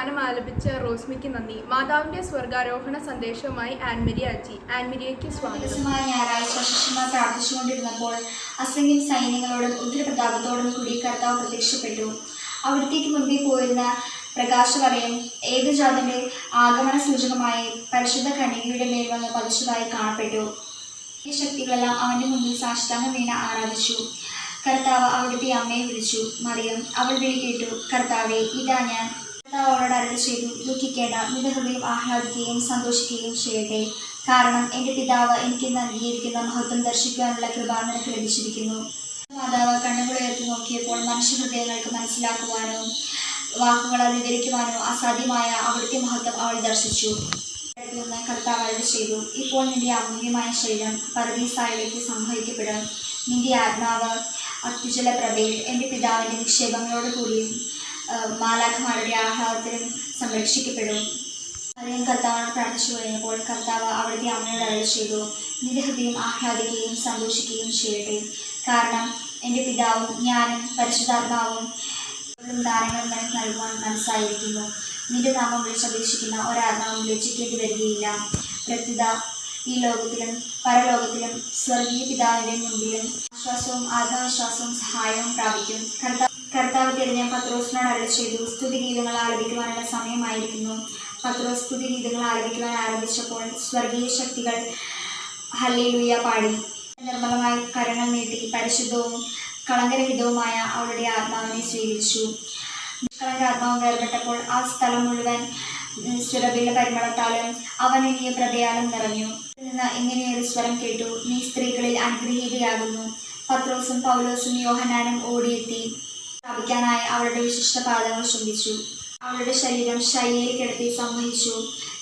S15: ഗാനം ആലപിച്ച റോസ്മിക്ക് നന്ദി. മാതാവിന്റെ സ്വർഗാരോഹണ സന്ദേശവുമായി ആൻമരി അജി. ആൻമരിയയ്ക്ക് സ്വാഗതം.
S16: ഞായറാഴ്ച ശിഷ്യന്മാർ പ്രാർത്ഥിച്ചുകൊണ്ടിരുന്നപ്പോൾ അസംഖ്യം സൈന്യങ്ങളോടും ഉഗ്രപ്രതാപത്തോടും കൂടി കർത്താവ് പ്രത്യക്ഷപ്പെട്ടു. അവിടത്തേക്ക് മുൻപേ പോയിരുന്ന പ്രകാശവലയം ഏകജാതന്റെ ആഗമന സൂചകമായി പരിശുദ്ധ കന്യകയുടെ മേൽ വന്ന് പതിച്ചതായി കാണപ്പെട്ടു. ഈ ശക്തികളെല്ലാം അവന്റെ മുന്നിൽ സാഷ്ടാംഗം വീണ ആരാധിച്ചു. കർത്താവ് അവിടുത്തെ അമ്മയെ വിളിച്ചു. മറിയം അവൾ വിളി കേട്ടു, കർത്താവേ, ഇതാ ഞാൻ. കർത്താവ് അവളോട് അരുളി ചെയ്തു, ദുഃഖിക്കേണ്ട, നിന്റെ ഹൃദയം ആഹ്ലാദിക്കുകയും സന്തോഷിക്കുകയും ചെയ്യട്ടെ. കാരണം എൻ്റെ പിതാവ് എനിക്ക് നൽകിയിരിക്കുന്ന മഹത്വം ദർശിക്കുവാനുള്ള കൃപ നിനക്ക് ലഭിച്ചിരിക്കുന്നു. മാതാവ് കണ്ണുകളുയർത്തി നോക്കിയപ്പോൾ മനുഷ്യഹൃദയങ്ങൾക്ക് മനസ്സിലാക്കുവാനോ വാക്കുകളാൽ വിവരിക്കുവാനോ അസാധ്യമായ അവിടുത്തെ മഹത്വം അവൾ ദർശിച്ചു. കർത്താവ് അരുളി ചെയ്തു, ഇപ്പോൾ നിന്റെ അമൂല്യമായ ശരീരം പർദീസായിലേക്ക് സംഭവിക്കപ്പെടും. നിന്റെ ആത്മാവ് അത്യുജ്വല പ്രഭയിൽ എൻ്റെ പിതാവിൻ്റെ നിക്ഷേപങ്ങളോട് കൂടിയും മാലാഖമാരുടെ ആഹ്ലാദത്തിലും സംരക്ഷിക്കപ്പെടും. അദ്ദേഹം കർത്താവിനോട് പ്രാർത്ഥിച്ചു കഴിഞ്ഞപ്പോൾ കർത്താവ് അവിടുത്തെ അമ്മയോട് അരുളി ചെയ്തു, നിന്റെ ഹൃദയം ആഹ്ലാദിക്കുകയും സന്തോഷിക്കുകയും ചെയ്യട്ടെ. കാരണം എൻ്റെ പിതാവും ഞാനും പരിശുദ്ധാത്മാവും ദാനങ്ങൾ നിനക്ക് നൽകുവാൻ മനസ്സായിരിക്കുന്നു. നിന്റെ നാമം വിളിച്ചപേക്ഷിക്കുന്ന ഒരാത്മാവും ലജ്ജിക്കേണ്ടി വരികയില്ല. പ്രത്യുത ഈ ലോകത്തിലും പരലോകത്തിലും സ്വർഗീയ പിതാവിന്റെ മുമ്പിലും ആശ്വാസവും ആത്മവിശ്വാസവും സഹായവും പ്രാപിക്കും. കർത്താവ് തിരിഞ്ഞ പത്രോസിനോട് അരുളി ചെയ്തു, സ്തുതിഗീതങ്ങൾ ആലപിക്കുവാനുള്ള സമയമായിരിക്കുന്നു. പത്രോസ് സ്തുതിഗീതങ്ങൾ ആലപിക്കുവാൻ ആരംഭിച്ചപ്പോൾ സ്വർഗീയ ശക്തികൾ ഹല്ലേലൂയ പാടി. നിർമ്മലമായ കരങ്ങൾ നീട്ടി പരിശുദ്ധവും കളങ്കരഹിതവുമായ അവളുടെ ആത്മാവിനെ സ്വീകരിച്ചു. നിഷ്കളങ്ക ആത്മാവ് വേർപെട്ടപ്പോൾ ആ സ്ഥലം മുഴുവൻ സുരഭില പരിമളത്താലും അവനെനിയ പ്രഭയാലും നിറഞ്ഞു. നിന്ന് ഇങ്ങനെയൊരു സ്വരം കേട്ടു, നീ സ്ത്രീകളിൽ അനുഗ്രഹീതയാകുന്നു. പത്രോസും പൗലോസും യോഹന്നാനും ഓടിയെത്തി സ്ഥാപിക്കാനായി അവളുടെ വിശിഷ്ട പാദങ്ങൾ ചുംബിച്ചു. അവളുടെ ശരീരം ശയ്യയിൽ കിടത്തി സംവഹിച്ചു.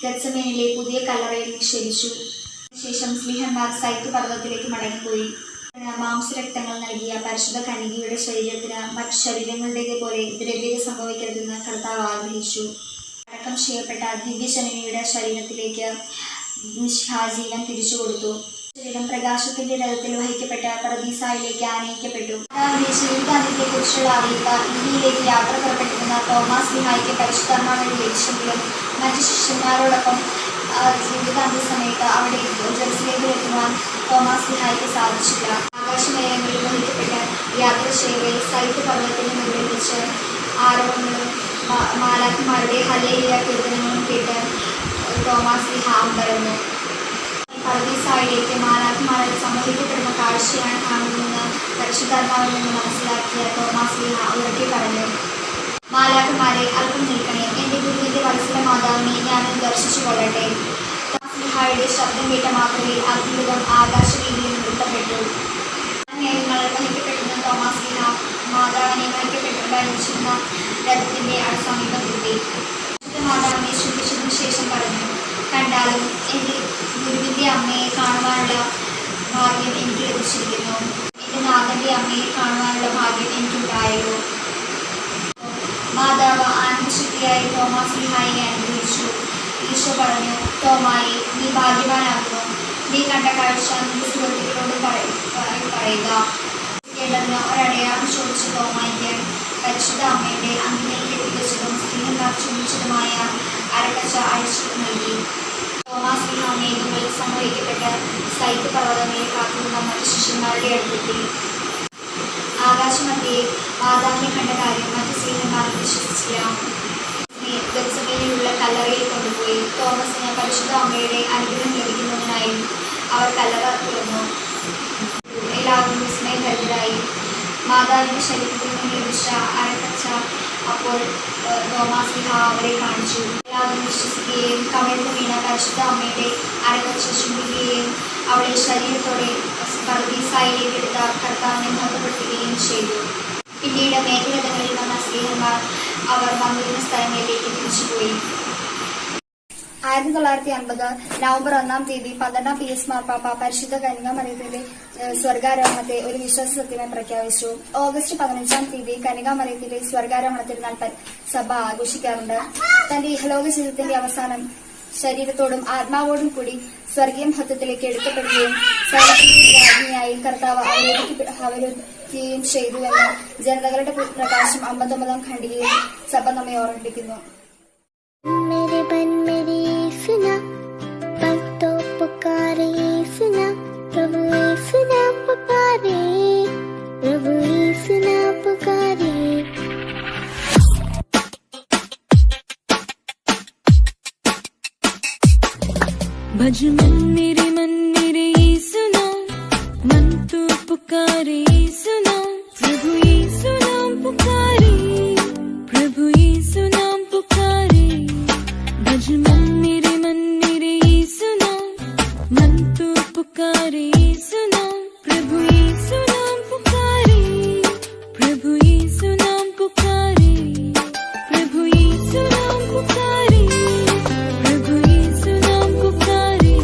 S16: ഗത്സമേനിലെ പുതിയ കല്ലറയിൽ നിക്ഷേപിച്ചു. ശേഷം സ്ലീഹന്മാർ സൈത്ത് പർവ്വതത്തിലേക്ക് മടങ്ങിപ്പോയി. മാംസരക്തങ്ങൾ നൽകിയ പരിശുദ്ധ കന്യകയുടെ ശരീരത്തിന് മറ്റ് ശരീരങ്ങളുടേത് പോലെ ദ്രവ്യത സംഭവിക്കരുതെന്ന് കർത്താവ് ആഗ്രഹിച്ചു. അടക്കം ചെയ്യപ്പെട്ട ദിവ്യജനനിയുടെ ശരീരത്തിലേക്ക് നിഷ്ഠാജീവൻ തിരിച്ചു കൊടുത്തു. ശരീരം പ്രകാശത്തിന്റെ രഥത്തിൽ വഹിക്കപ്പെട്ട പർദീസായിലേക്ക് ആനയിക്കപ്പെട്ടു. കർത്താവിന്റെ ജീവിതാന്ത്യത്തെക്കുറിച്ചുള്ള അറിയിപ്പ് ഇന്ത്യയിലേക്ക് യാത്ര പുറപ്പെട്ടിരുന്ന തോമാസ് ലിഹായ്ക്ക് പരിശുദ്ധാത്മാവിനെ ലഭിച്ചെങ്കിലും മറ്റു ശിഷ്യന്മാരോടൊപ്പം ജീവിതാന്ത്യ സമയത്ത് അവിടെ ജെറുസലേമിൽ എത്തുവാൻ തോമാസ് ലിഹായ്ക്ക് സാധിച്ചില്ല. ആകാശമേഖലകളിൽ വഹിക്കപ്പെട്ട യാത്ര ചെയ്യവേ സൈത്ത് പർവ്വതത്തിന് മുകളിൽ വെച്ച് ആരവങ്ങളും മാലാഖമാരുടെ ഹല്ലേലൂയ കീർത്തനങ്ങളും കേട്ട് തോമാസ് ലിഹ അമ്പരന്നു. പർദീസായിലേക്ക് മാലാഖമാരിൽ സംഭവിക്കപ്പെടുന്ന കാഴ്ചയാണ് കാണുന്നതെന്ന് പരിശുദ്ധാത്മാവിൽ നിന്ന് മനസ്സിലാക്കിയ തോമാസ് ലിഹ ഉറക്കെ പറഞ്ഞു, മാലാഖമാരെ അല്പം നിൽക്കണേ, എൻ്റെ ഗുരുവിൻ്റെ വത്സല മാതാവിനെ ഞാനൊന്ന് ദർശിച്ചു കൊള്ളട്ടെ. തോമാസ് ലിഹായുടെ ശബ്ദം കേട്ട മാത്രയിൽ അത്ഭുതം ആകാശവീതിയിൽ നൃത്തപ്പെട്ടു. മേഘങ്ങൾ വഹിക്കപ്പെടുന്ന തോമാസ് ലിഹ മാതാവിനെ വഹിക്കപ്പെട്ടിരുന്ന രഥത്തിൻ്റെ സമീപത്തെത്തി. മാതാവിനെ ശുദ്ധിച്ചതിനു ശേഷം പറഞ്ഞു, കണ്ടാലും എൻ്റെ ഗുരുവിൻ്റെ അമ്മയെ കാണുവാനുള്ള ഭാഗ്യം എനിക്ക് ലഭിച്ചിരിക്കുന്നു. എൻ്റെ നാഥൻ്റെ അമ്മയെ കാണുവാനുള്ള ഭാഗ്യം എനിക്കുണ്ടായല്ലോ. മാതാവ് ആനന്ദശക്തിയായി തോമാസ് ലിഹായെ അനുഗ്രഹിച്ചു. ഈശോ പറഞ്ഞു, തോമായി, നീ ഭാഗ്യവാനാകുന്നു. നീ കണ്ട കാഴ്ച നിന്റെ സുഹൃത്തുക്കളോട് പറയുക. കേട്ടതിന് ഒരടയാളം ചോദിച്ച തോമായിക്ക് പരിശുദ്ധ അമ്മയുടെ അങ്ങിനെ കെട്ടിവെച്ചതും സ്ത്രീഹന്മാർ ചുംബിച്ചതുമായ അരക്കച്ച അഴിച്ചു നൽകി. തോമാസ് ലിഹ മേഘങ്ങളിൽ സംഭവിക്കപ്പെട്ട് സൈത്ത് പർവ്വതങ്ങളെ കാത്തിരുന്ന മറ്റു ശിഷ്യന്മാരുടെ അടുത്തെത്തി. ആകാശമധ്യേ മാതാവിനെ കണ്ട കാര്യം മറ്റു സ്ത്രീഹന്മാർ വിശ്വസിച്ചില്ല. ഗത്സമേനിലുള്ള കല്ലറയിൽ കൊണ്ടുപോയി. തോമസിന് പരിശുദ്ധ അമ്മയുടെ അനുഗ്രഹം ലഭിക്കുന്നതിനായി അവർ കല്ലറ തുറന്നു. എല്ലാവരും വിസ്മയഭരിതരായി. മാതാവിന്റെ ശരീരത്തിൽ നിന്ന് ലഭിച്ച അരക്കച്ച അപ്പോൾ തോമാസ് ലിഹ അവരെ കാണിച്ചു. എല്ലാവരും വിശ്വസിക്കുകയും കമിഴ്ന്നു വീണ പരിശുദ്ധ അമ്മയുടെ അരക്കച്ച ചുംബിക്കുകയും അവളെ ശരീരത്തോടെ പർദീസായിലേക്ക് എടുത്ത കർത്താവിനെ മഹത്വപ്പെടുത്തുകയും ചെയ്തു. പിന്നീട് മേഘരഥങ്ങളിൽ വന്ന സ്ത്രീഹന്മാർ അവർ വന്നിരുന്ന സ്ഥലങ്ങളിലേക്ക് തിരിച്ചുപോയി. 1950 നവംബർ 1-ാം തീയതി 12-ാം PS മാർപ്പാപ്പ പരിശുദ്ധ കന്യകാമറിയത്തിന്റെ സ്വർഗാരോഹണത്തെ ഒരു വിശ്വാസ സത്യമായി പ്രഖ്യാപിച്ചു. ഓഗസ്റ്റ് 15-ാം തീയതി കന്യകാമറിയത്തിന്റെ സ്വർഗാരോഹണ തിരുനാൾ സഭ ആഘോഷിക്കാറുണ്ട്. തന്റെ ഇഹലോക ജീവിതത്തിന്റെ അവസാനം ശരീരത്തോടും ആത്മാവോടും കൂടി സ്വർഗീയ മഹത്വത്തിലേക്ക് എടുക്കപ്പെടുകയും രാജ്ഞിയായി കർത്താവ് അവരോധിക്കുകയും ചെയ്തുവെന്ന് ജനതകളുടെ പ്രകാശം 59-ാം ഖണ്ഡികയിൽ സഭ നമ്മെ ഓർമ്മിപ്പിക്കുന്നു.
S9: भज मन मेरे यीशु नाम, मन तू पुकारे यीशु नाम, प्रभु यीशु नाम पुकारे, प्रभु यीशु नाम पुकारे। भज मन मेरे यीशु नाम, मन तू पुकारे यीशु नाम, प्रभु यीशु नाम पुकारे, प्रभु यीशु नाम पुकारे, प्रभु यीशु नाम पुकारे, प्रभु यीशु नाम पुकारे।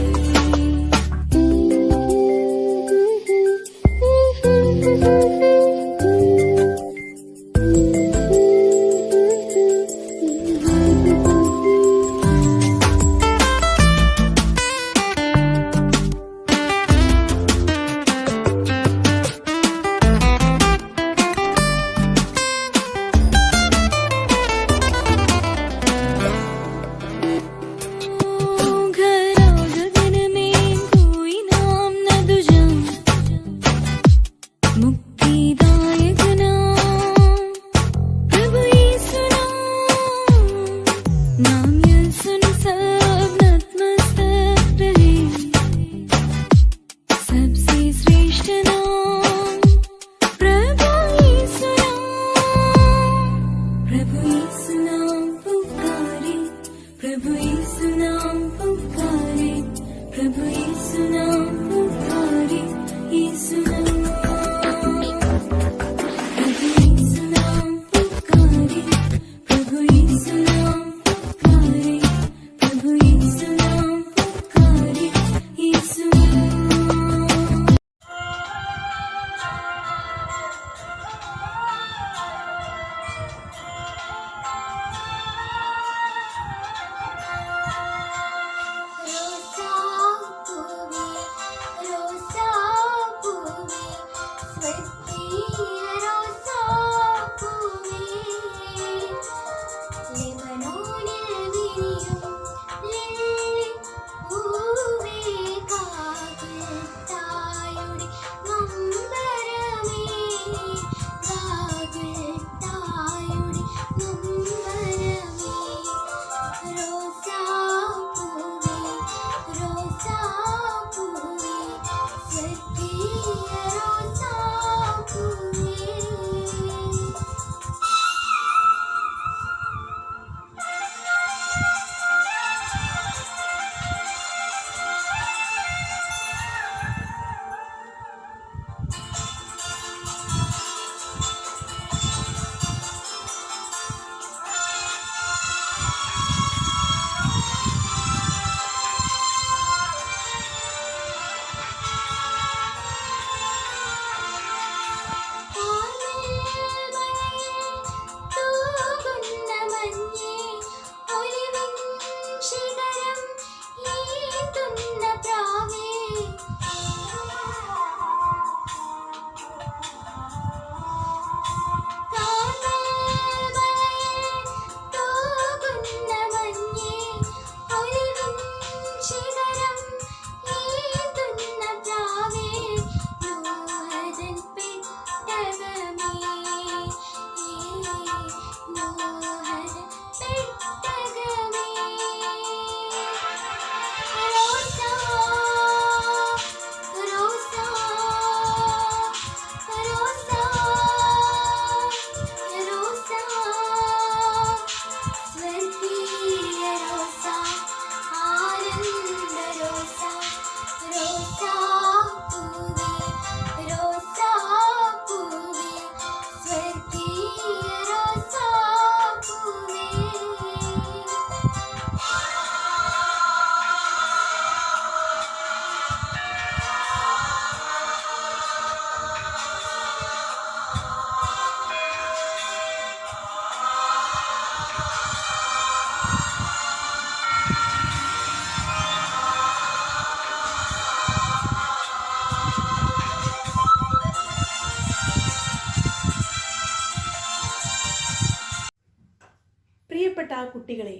S17: കുട്ടികളെ,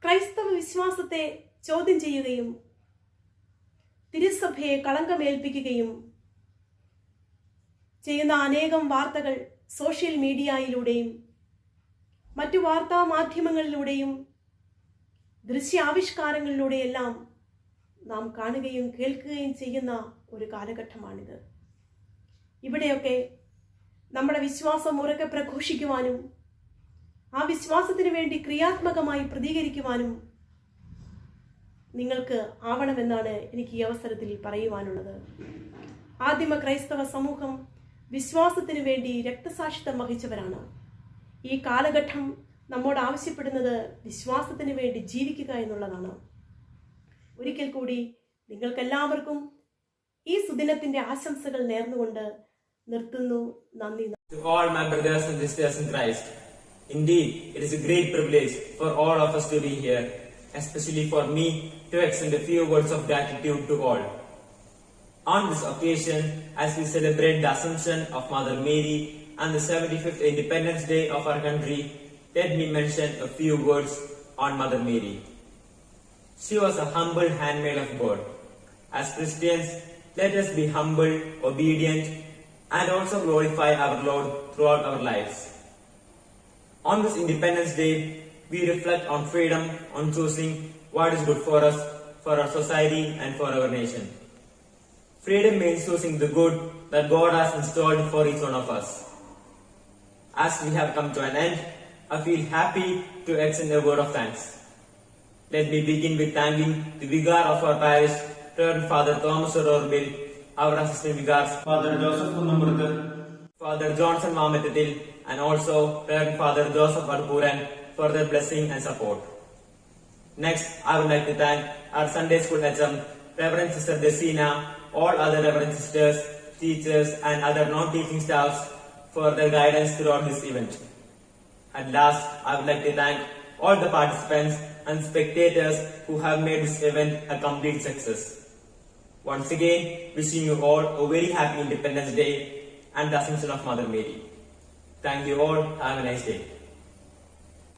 S17: ക്രൈസ്തവ വിശ്വാസത്തെ ചോദ്യം ചെയ്യുകയും തിരുസഭയെ കളങ്കമേൽപ്പിക്കുകയും ചെയ്യുന്ന അനേകം വാർത്തകൾ സോഷ്യൽ മീഡിയയിലൂടെയും മറ്റു വാർത്താ മാധ്യമങ്ങളിലൂടെയും ദൃശ്യാവിഷ്കാരങ്ങളിലൂടെയെല്ലാം നാം കാണുകയും കേൾക്കുകയും ചെയ്യുന്ന ഒരു കാലഘട്ടമാണിത്. ഇവിടെയൊക്കെ നമ്മുടെ വിശ്വാസം ഉറക്കെ പ്രഘോഷിക്കുവാനും ആ വിശ്വാസത്തിന് വേണ്ടി ക്രിയാത്മകമായി പ്രതികരിക്കുവാനും നിങ്ങൾക്ക് ആവണമെന്നാണ് എനിക്ക് ഈ അവസരത്തിൽ പറയുവാനുള്ളത്. ആദിമ ക്രൈസ്തവ സമൂഹം വിശ്വാസത്തിന് വേണ്ടി രക്തസാക്ഷിത്വം വഹിച്ചവരാണ്. ഈ കാലഘട്ടം നമ്മോട് ആവശ്യപ്പെടുന്നത് വിശ്വാസത്തിന് വേണ്ടി ജീവിക്കുക എന്നുള്ളതാണ്. ഒരിക്കൽ കൂടി നിങ്ങൾക്കെല്ലാവർക്കും ഈ സുദിനത്തിന്റെ ആശംസകൾ നേർന്നുകൊണ്ട് നിർത്തുന്നു. നന്ദി.
S18: To all my brothers and sisters in Christ, indeed, it is a great privilege for all of us to be here, especially for me to extend a few words of gratitude to all. On this occasion, as we celebrate the Assumption of Mother Mary and the 75th Independence Day of our country, let me mention a few words on Mother Mary. She was a humble handmaid of God. As Christians, let us be humble, obedient, and also glorify our Lord throughout our lives. On this Independence Day, we reflect on freedom, on choosing what is good for us, for our society, and for our nation. Freedom means choosing the good that God has installed for each one of us. As we have come to an end, I feel happy to extend a word of thanks. Let me begin with thanking the vicar of our parish, Reverend Father Thomas Ororbil, our assistant vicars,
S13: Father Joseph Kunnamurthu,
S18: Father Johnson Mamethathil, and also Reverend Father Joseph Adpuran for their blessing and support. Next, I would like to thank our Sunday School HM, Reverend Sister Desina, all other Reverend Sisters, teachers, and other non-teaching staffs for their guidance throughout this event. At last, I would like to thank all the participants and spectators who have made this event a complete success. Once again, wishing you all a very happy Independence Day and the Assumption of Mother Mary. Thank you all. Have a nice day.